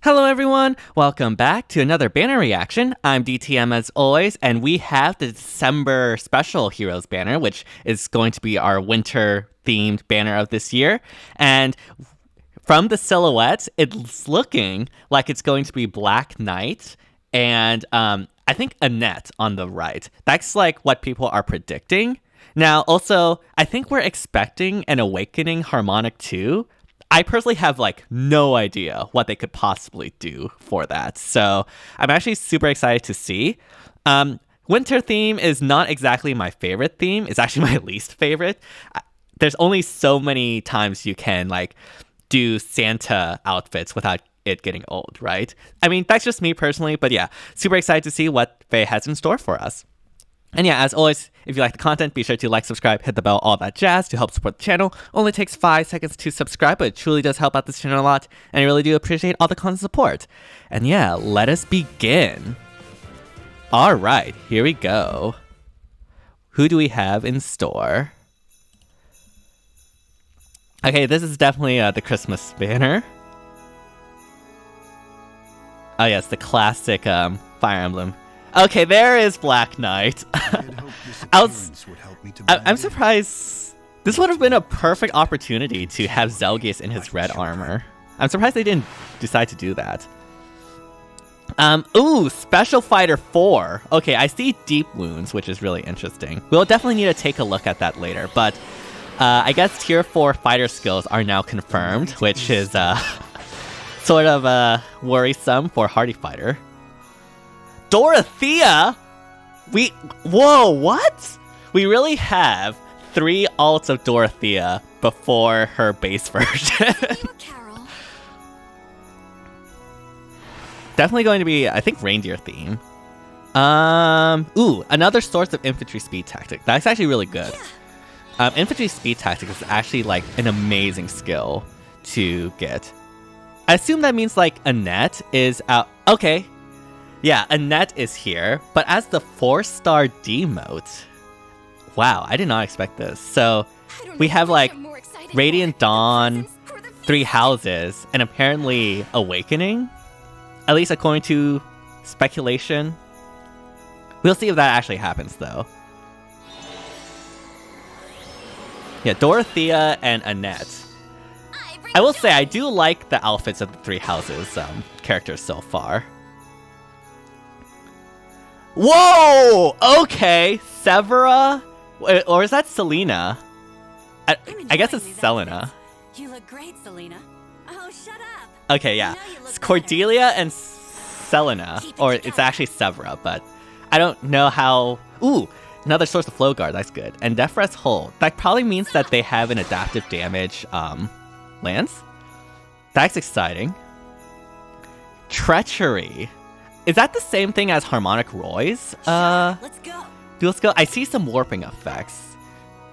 Hello everyone, welcome back to another banner reaction. I'm DTM as always, and we have the December special Heroes banner, which is going to be our winter themed banner of this year. And from the silhouette, it's looking like it's going to be Black Knight and I think Annette on the right. That's like what people are predicting. Now also, I think we're expecting an Awakening Harmonic too. I personally have like no idea what they could possibly do for that. So I'm actually super excited to see. Winter theme is not exactly my favorite theme. It's actually my least favorite. There's only so many times you can like do Santa outfits without it getting old, right? I mean, that's just me personally, but yeah, super excited to see what FEH has in store for us. And yeah, as always, if you like the content, be sure to like, subscribe, hit the bell, all that jazz to help support the channel. Only takes 5 seconds to subscribe, but it truly does help out this channel a lot, and I really do appreciate all the constant support. And yeah, let us begin. Alright, here we go. Who do we have in store? Okay, this is definitely the Christmas banner. Oh yes, the classic Fire Emblem. Okay, there is Black Knight. I'm surprised. This would have been a perfect opportunity to have Zelgius in his red armor. I'm surprised they didn't decide to do that. Ooh, Special Fighter 4. Okay, I see Deep Wounds, which is really interesting. We'll definitely need to take a look at that later, but I guess Tier 4 fighter skills are now confirmed, which is sort of worrisome for Hardy Fighter. Dorothea? Whoa, what? We really have 3 alts of Dorothea before her base version. Definitely going to be, I think, reindeer theme. Ooh, another source of infantry speed tactic. That's actually really good. Infantry speed tactic is actually like an amazing skill to get. I assume that means like Annette is out. Okay. Yeah, Annette is here, but as the 4-star demote. Wow, I did not expect this. So we have like Radiant Dawn, 3 houses, and apparently Awakening. At least according to speculation. We'll see if that actually happens though. Yeah, Dorothea and Annette. I will say I do like the outfits of the 3 houses characters so far. Whoa! Okay, Severa? Or is that Selena? I guess it's Selena. You look great, Selena. Oh, shut up. Okay, yeah. It's Cordelia and Selena. Or it's actually Severa, but I don't know how... Ooh, another source of flow guard, that's good. And Defrest Hold. That probably means that they have an adaptive damage lance. That's exciting. Treachery. Is that the same thing as Harmonic Roy's? Let's go. Dual skill? I see some warping effects.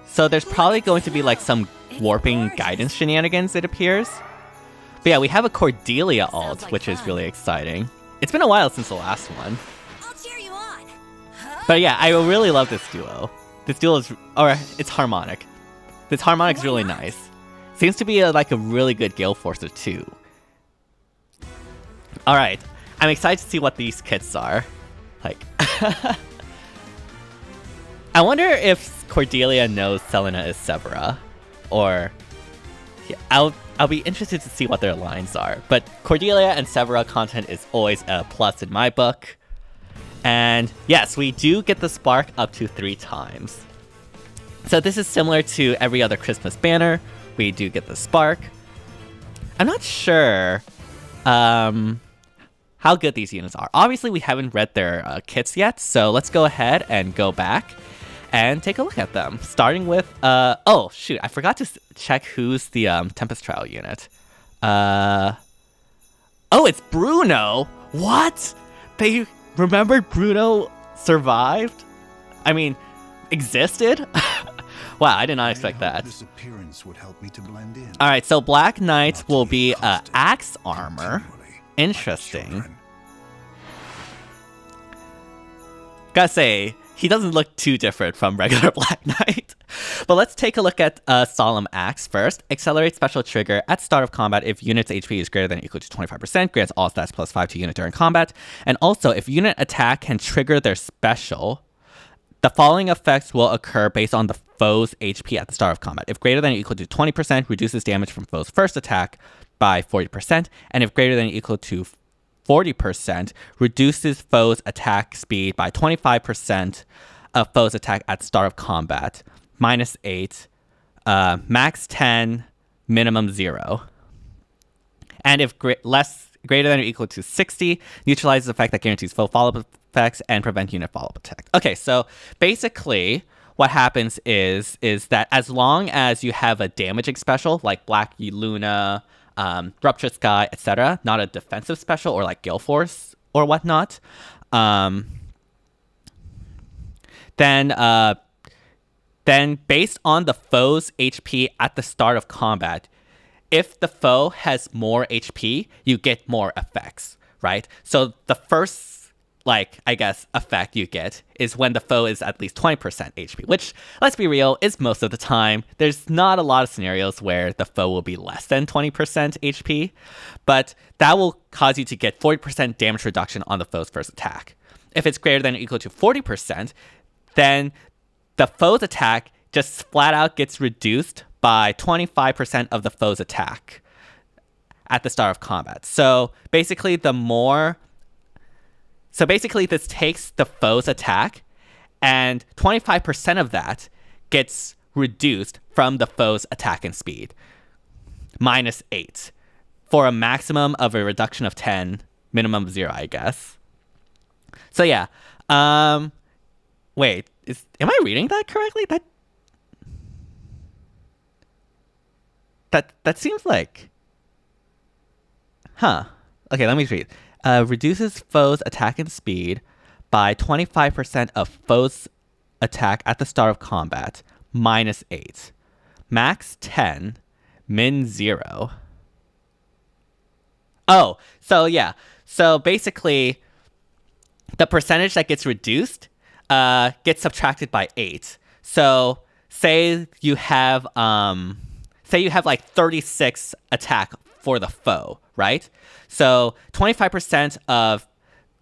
So there's probably going to be like some warping guidance shenanigans, it appears. But yeah, we have a Cordelia alt, which is really exciting. It's been a while since the last one. I'll cheer you on. But yeah, I really love this duo. This duo is, or it's Harmonic. This Harmonic is really nice. Seems to be like a really good Gale Forcer too. Alright. I'm excited to see what these kits are. Like, I wonder if Cordelia knows Selena is Severa, or yeah, I'll be interested to see what their lines are. But Cordelia and Severa content is always a plus in my book. And yes, we do get the spark up to 3 times. So this is similar to every other Christmas banner. We do get the spark. I'm not sure. How good these units are. Obviously, we haven't read their kits yet, so let's go ahead and go back and take a look at them. Starting with, oh, shoot, I forgot to check who's the Tempest Trial unit. Oh, it's Bruno! What? They remembered Bruno survived? I mean, existed? Wow, I did not expect that. Alright, so Black Knight will be Axe Armor. Interesting. Gotta say, he doesn't look too different from regular Black Knight. But let's take a look at Solemn Acts first. Accelerate special trigger at start of combat if unit's HP is greater than or equal to 25%, grants all stats plus 5 to unit during combat. And also, if unit attack can trigger their special, the following effects will occur based on the foe's HP at the start of combat. If greater than or equal to 20%, reduces damage from foe's first attack by 40%. And if greater than or equal to 40%, reduces foe's attack speed by 25% of foe's attack at start of combat. -8, max 10, minimum 0. And if greater than or equal to 60, neutralizes effect that guarantees foe follow-up effects and prevent unit follow-up attack. Okay, so basically what happens is that as long as you have a damaging special like Black Luna, Rupture Sky, etc., not a defensive special or like Gale Force or whatnot, then based on the foe's HP at the start of combat, if the foe has more HP, you get more effects, right? So the first, effect you get is when the foe is at least 20% HP, which, let's be real, is most of the time. There's not a lot of scenarios where the foe will be less than 20% HP, but that will cause you to get 40% damage reduction on the foe's first attack. If it's greater than or equal to 40%, then the foe's attack just flat out gets reduced by 25% of the foe's attack at the start of combat. So basically this takes the foe's attack, and 25% of that gets reduced from the foe's attack and speed, -8, for a maximum of a reduction of 10, minimum 0, I guess. So yeah, wait, am I reading that correctly? That seems like, okay, let me read. Reduces foe's attack and speed by 25% of foe's attack at the start of combat, -8. Max 10, min 0. Oh, so yeah. So basically, the percentage that gets reduced gets subtracted by 8. So say you have like 36 attack for the foe, right? So 25% of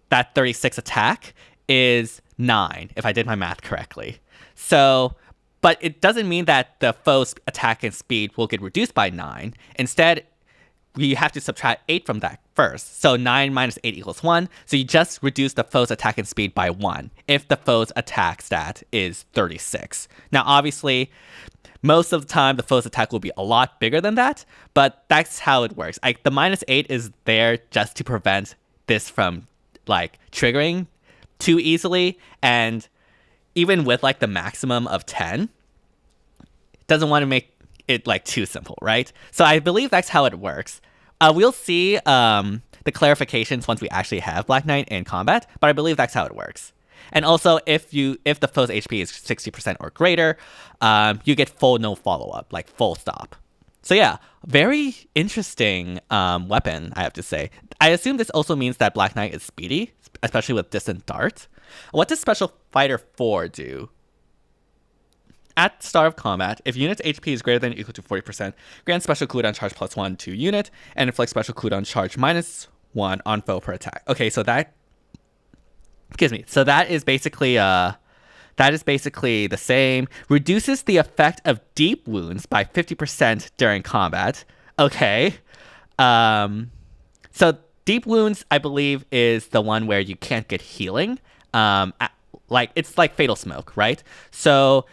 that 36 attack is 9, if I did my math correctly. So, but it doesn't mean that the foe's attack and speed will get reduced by 9. Instead, you have to subtract 8 from that first. So 9 minus 8 equals 1. So you just reduce the foe's attack and speed by 1 if the foe's attack stat is 36. Now, obviously, most of the time, the foe's attack will be a lot bigger than that, but that's how it works. Like, the -8 is there just to prevent this from, triggering too easily, and even with, the maximum of 10, it doesn't want to make it, too simple, right? So I believe that's how it works. We'll see the clarifications once we actually have Black Knight in combat, but I believe that's how it works. And also, if the foe's HP is 60% or greater, you get full no follow-up, full stop. So yeah, very interesting weapon, I have to say. I assume this also means that Black Knight is speedy, especially with Distant Dart. What does Special Fighter 4 do? At start of combat, if unit's HP is greater than or equal to 40%, grant special cooldown charge +1 to unit, and inflict special cooldown charge -1 on foe per attack. Okay, so that... Excuse me. So that is basically the same. Reduces the effect of deep wounds by 50% during combat. Okay. So deep wounds, I believe, is the one where you can't get healing. It's like Fatal Smoke, right? So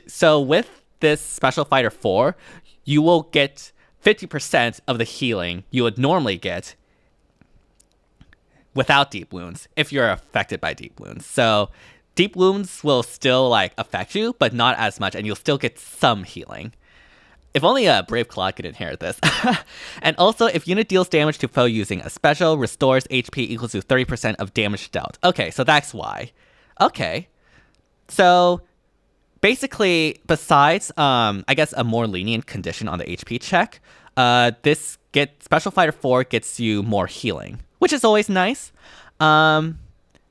so with this Special Fighter 4, you will get 50% of the healing you would normally get without deep wounds if you're affected by deep wounds. So deep wounds will still affect you, but not as much, and you'll still get some healing. If only a Brave Claude could inherit this. And also, if unit deals damage to foe using a special, restores HP equals to 30% of damage dealt. Okay, so that's why. Okay. So basically, besides I guess a more lenient condition on the HP check, Special Fighter 4 gets you more healing, which is always nice.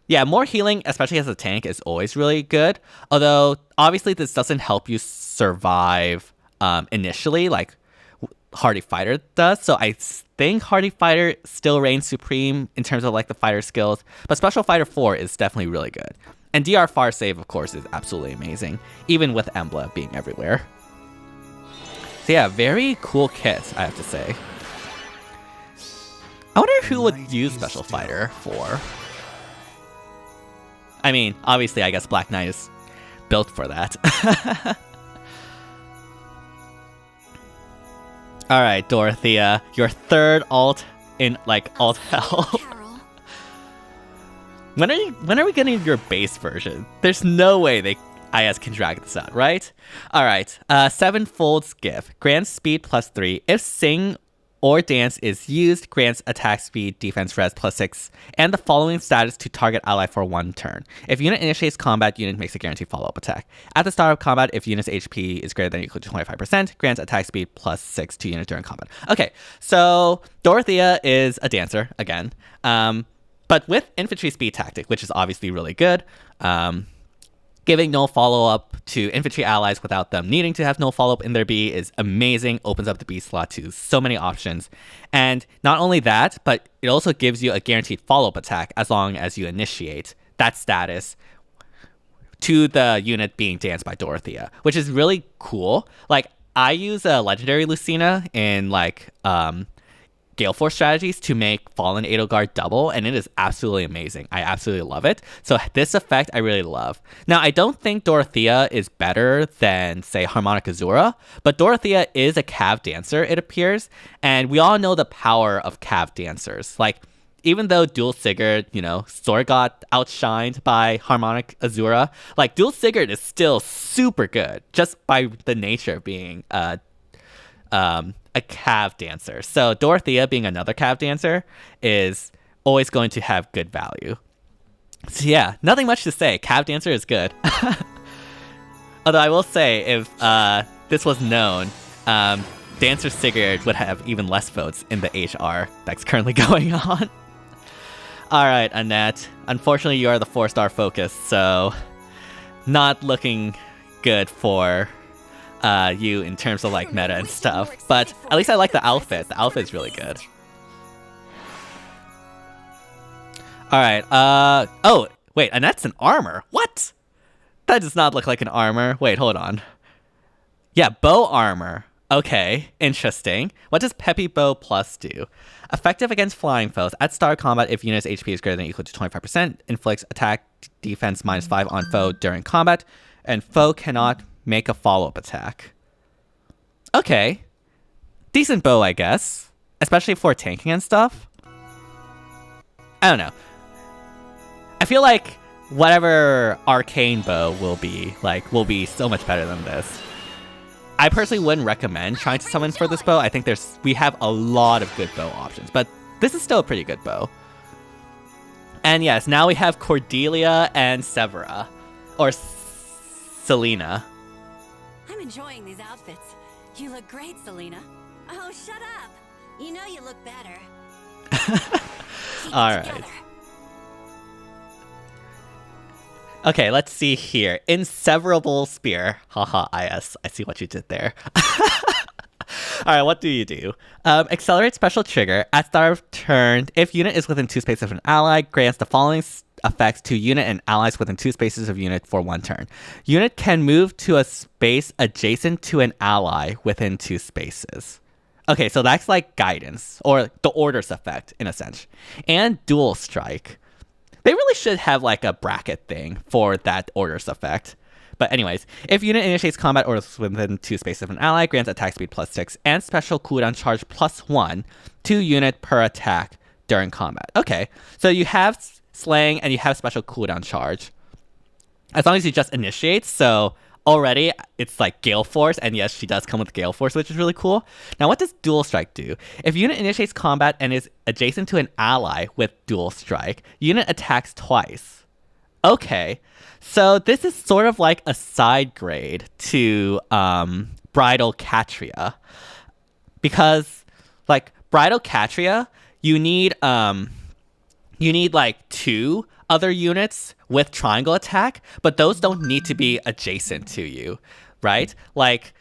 Yeah, more healing, especially as a tank, is always really good. Although, obviously, this doesn't help you survive initially, like Hardy Fighter does. So I think Hardy Fighter still reigns supreme in terms of like the fighter skills. But Special Fighter 4 is definitely really good. And DR Far Save, of course, is absolutely amazing, even with Emblem being everywhere. So yeah, very cool kit, I have to say. I wonder who would use Special Fighter 4. I mean, obviously, I guess Black Knight is built for that. Alright, Dorothea, your third alt in, like, alt hell. Carol. When are we getting your base version? There's no way IS can drag this out, right? Alright, Sevenfold's Gift. Grants speed +3. If sing or dance is used, grants attack speed, defense res +6, and the following status to target ally for 1 turn. If unit initiates combat, unit makes a guaranteed follow-up attack. At the start of combat, if unit's HP is greater than or equal to 25%, grants attack speed +6 to unit during combat. Okay, so Dorothea is a dancer, again. But with infantry speed tactic, which is obviously really good. Giving no follow-up to infantry allies without them needing to have no follow-up in their B is amazing, opens up the B slot to so many options. And not only that, but it also gives you a guaranteed follow-up attack as long as you initiate that status to the unit being danced by Dorothea, which is really cool. Like, I use a legendary Lucina in like Gale Force strategies to make Fallen Edelgard double, and it is absolutely amazing. I absolutely love it. So this effect I really love. Now, I don't think Dorothea is better than, say, Harmonic Azura, but Dorothea is a Cav Dancer, it appears, and we all know the power of Cav Dancers. Like, even though Dual Sigurd, sort of got outshined by Harmonic Azura, like, Dual Sigurd is still super good, just by the nature of being a Cav Dancer. So Dorothea, being another Cav Dancer, is always going to have good value. So yeah, nothing much to say. Cav Dancer is good. Although I will say, if this was known, Dancer Sigurd would have even less votes in the HR that's currently going on. Alright, Annette. Unfortunately, you are the 4-star focus, so not looking good for you in terms of like meta and stuff, but at least I like the outfit. The outfit's really good. Alright, oh, wait, Annette's an armor. What? That does not look like an armor. Wait, hold on. Yeah, bow armor. Okay, interesting. What does Peppy Bow Plus do? Effective against flying foes. At start combat, if unit's HP is greater than or equal to 25%, inflicts attack defense -5 on foe during combat, and foe cannot make a follow-up attack. Okay. Decent bow, I guess. Especially for tanking and stuff. I don't know. I feel like whatever arcane bow will be so much better than this. I personally wouldn't recommend trying to summon for this bow. I think we have a lot of good bow options, but this is still a pretty good bow. And yes, now we have Cordelia and Severa. Or Selena. I'm enjoying these outfits. You look great, Selena. Oh, shut up. You know you look better. Alright. Okay, let's see here. Inseverable Spear. Haha, IS. I see what you did there. Alright, what do you do? Accelerate special trigger. At start of turn, if unit is within 2 spaces of an ally, grants the following effects to unit and allies within 2 spaces of unit for 1 turn. Unit can move to a space adjacent to an ally within 2 spaces. Okay, so that's like guidance, or the orders effect, in a sense. And dual strike. They really should have like a bracket thing for that orders effect. But anyways, if unit initiates combat or is within 2 spaces of an ally, grants attack speed +6 and special cooldown charge +1 to unit per attack during combat. Okay, so you have slaying and you have special cooldown charge. As long as you just initiate, so already it's like Gale Force, and yes, she does come with Gale Force, which is really cool. Now, what does Dual Strike do? If unit initiates combat and is adjacent to an ally with Dual Strike, unit attacks twice. Okay, so this is sort of like a side grade to Bridal CATRIA. Because, like, Bridal CATRIA, you need like 2 other units with triangle attack, but those don't need to be adjacent to you, right? Like,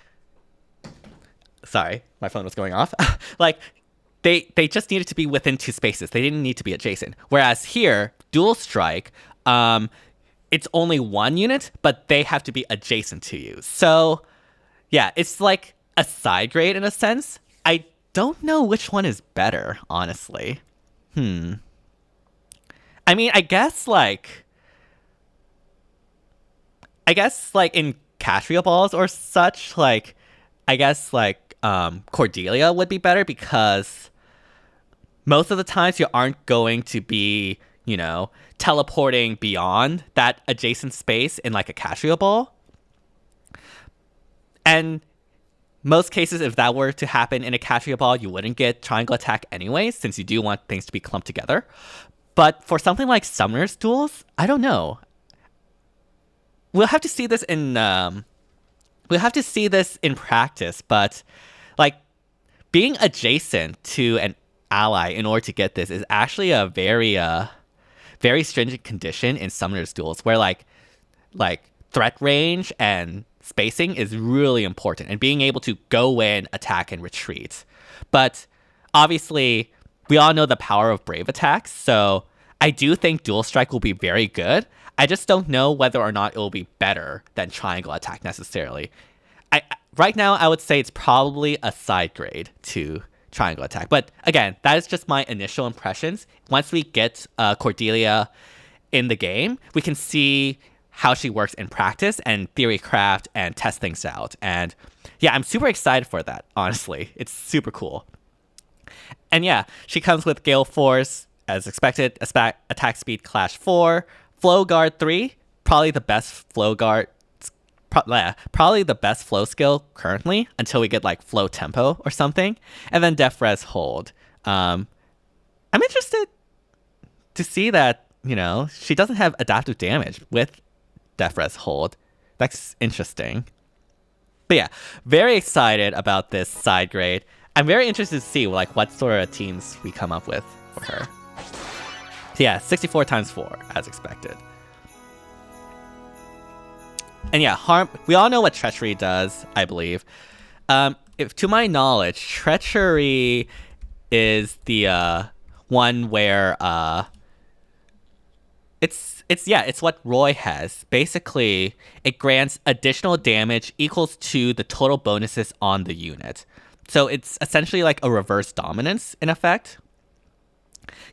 sorry, my phone was going off. Like, they just needed to be within 2 spaces. They didn't need to be adjacent. Whereas here, dual strike, it's only 1 unit, but they have to be adjacent to you. So, yeah, it's like a side grade in a sense. I don't know which one is better, honestly. I mean, I guess like in CATRIA balls or such, like I guess like Cordelia would be better because most of the times you aren't going to be, you know, teleporting beyond that adjacent space in like a CATRIA ball. And most cases, if that were to happen in a CATRIA ball, you wouldn't get triangle attack anyway, since you do want things to be clumped together. But for something like Summoner's Duels, I don't know. We'll have to see this in practice, but like being adjacent to an ally in order to get this is actually a very very stringent condition in Summoner's Duels, where like threat range and spacing is really important, and being able to go in, attack, and retreat. But obviously, we all know the power of brave attacks, so I do think dual strike will be very good. I just don't know whether or not it will be better than triangle attack necessarily. Right now, I would say it's probably a side grade to triangle attack. But again, that is just my initial impressions. Once we get Cordelia in the game, we can see how she works in practice and theory craft and test things out. And yeah, I'm super excited for that, honestly. It's super cool. And yeah, she comes with Gale Force, as expected, attack speed Clash 4, Flow Guard 3, probably the best Flow Guard, probably the best flow skill currently, until we get like Flow Tempo or something. And then Def Res Hold. I'm interested to see that, you know, she doesn't have adaptive damage with Def Res Hold. That's interesting. But yeah, very excited about this side grade. I'm very interested to see like what sort of teams we come up with for her. So yeah, 64 times 4 as expected. And yeah, we all know what Treachery does, I believe. If to my knowledge, Treachery is the one where it's what Roy has. Basically, it grants additional damage equals to the total bonuses on the unit. So it's essentially like a reverse dominance in effect.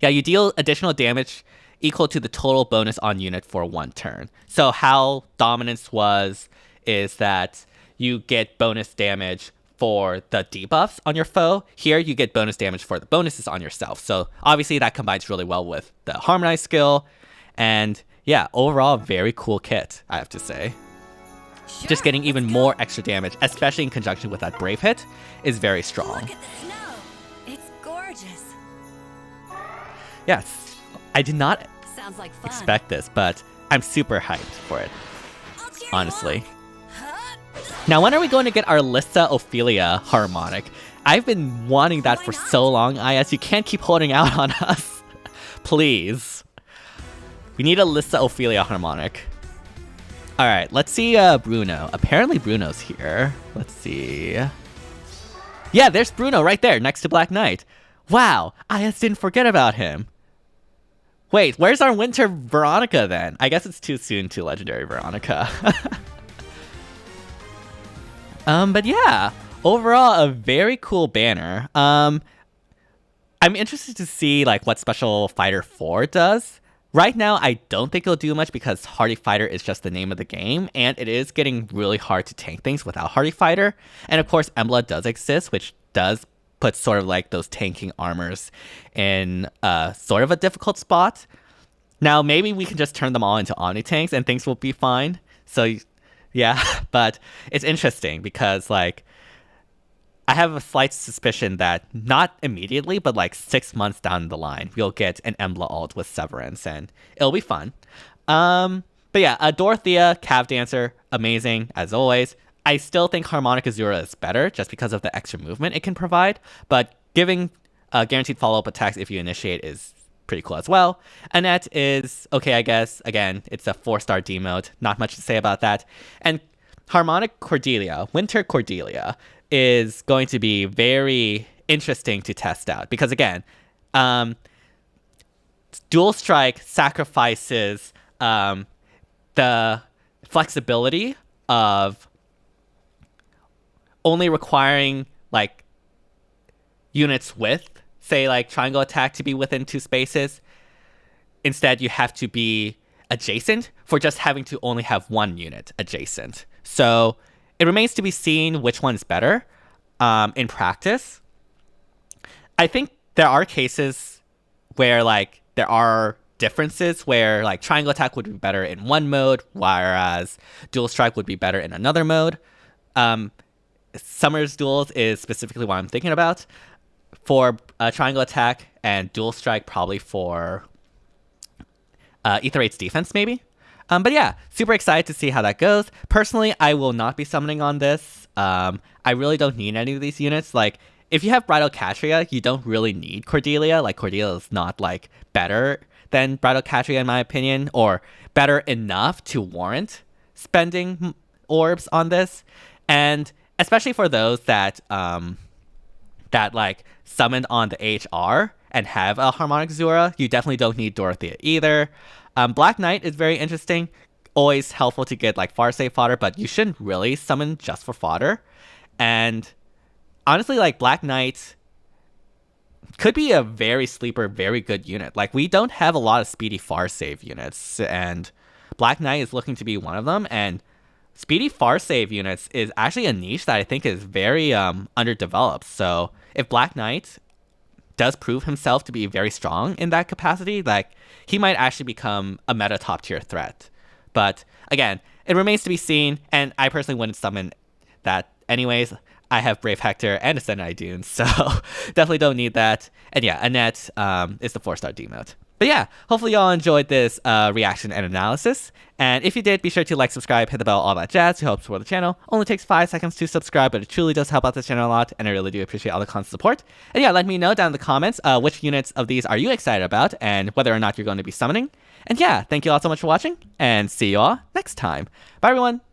Yeah, you deal additional damage equal to the total bonus on unit for 1 turn. So how dominance is that you get bonus damage for the debuffs on your foe. Here you get bonus damage for the bonuses on yourself. So obviously that combines really well with the Harmonize skill. And yeah, overall, very cool kit, I have to say. Sure, Just getting even more extra damage, especially in conjunction with that Brave hit, is very strong. Look at the snow. It's gorgeous. Yes, I did not Sounds like fun. expect this, but I'm super hyped for it, I'll cheer you honestly. on. Huh? Now, when are we going to get our Lissa Ophelia harmonic? I've been wanting that Why for not? so long, IS. You can't keep holding out on us. Please. We need a Lissa Ophelia harmonic. Alright, let's see Bruno. Apparently Bruno's here. Let's see. Yeah, there's Bruno right there, next to Black Knight. Wow, IS didn't forget about him. Wait, where's our Winter Veronica then? I guess it's too soon to Legendary Veronica. But yeah, overall a very cool banner. I'm interested to see like what Special Fighter 4 does. Right now, I don't think it'll do much because Hardy Fighter is just the name of the game, and it is getting really hard to tank things without Hardy Fighter. And of course, Emblem does exist, which does put sort of like those tanking armors in sort of a difficult spot. Now, maybe we can just turn them all into Omni tanks and things will be fine. So, yeah, but it's interesting because like I have a slight suspicion that not immediately, but like 6 months down the line, we'll get an Emblem alt with Severance, and it'll be fun. But yeah, Dorothea, Cav Dancer, amazing as always. I still think Harmonic Azura is better just because of the extra movement it can provide, but giving guaranteed follow-up attacks if you initiate is pretty cool as well. Annette is okay, I guess. Again, it's a 4-star D mode. Not much to say about that. And Harmonic Cordelia, Winter Cordelia, is going to be very interesting to test out because, again, Dual Strike sacrifices the flexibility of only requiring like units with, say, like triangle attack to be within 2 spaces. Instead, you have to be adjacent for just having to only have 1 unit adjacent. So it remains to be seen which one's better in practice. I think there are cases where like there are differences where like triangle attack would be better in one mode, whereas dual strike would be better in another mode. Summer's duels is specifically what I'm thinking about for triangle attack, and dual strike probably for Ether 8's defense maybe. But yeah, super excited to see how that goes. Personally, I will not be summoning on this. I really don't need any of these units. Like, if you have Bridal CATRIA, you don't really need Cordelia. Like, Cordelia is not, like, better than Bridal CATRIA in my opinion, or better enough to warrant spending orbs on this. And especially for those that, like, summoned on the AHR and have a Harmonic Zura, you definitely don't need Dorothea either. Black Knight is very interesting. Always helpful to get like far save fodder, but you shouldn't really summon just for fodder. And honestly, like Black Knight could be a very sleeper, very good unit. Like we don't have a lot of speedy far save units, and Black Knight is looking to be one of them. And speedy far save units is actually a niche that I think is very underdeveloped. So if Black Knight does prove himself to be very strong in that capacity, like he might actually become a meta top tier threat. But again, it remains to be seen, and I personally wouldn't summon that anyways. I have Brave Hector and Ascendant Idune, so definitely don't need that. And yeah, Annette is the 4-star D mode. But yeah, hopefully y'all enjoyed this reaction and analysis. And if you did, be sure to like, subscribe, hit the bell, all that jazz to help support the channel. Only takes 5 seconds to subscribe, but it truly does help out the channel a lot, and I really do appreciate all the constant support. And yeah, let me know down in the comments which units of these are you excited about, and whether or not you're going to be summoning. And yeah, thank you all so much for watching, and see you all next time. Bye everyone!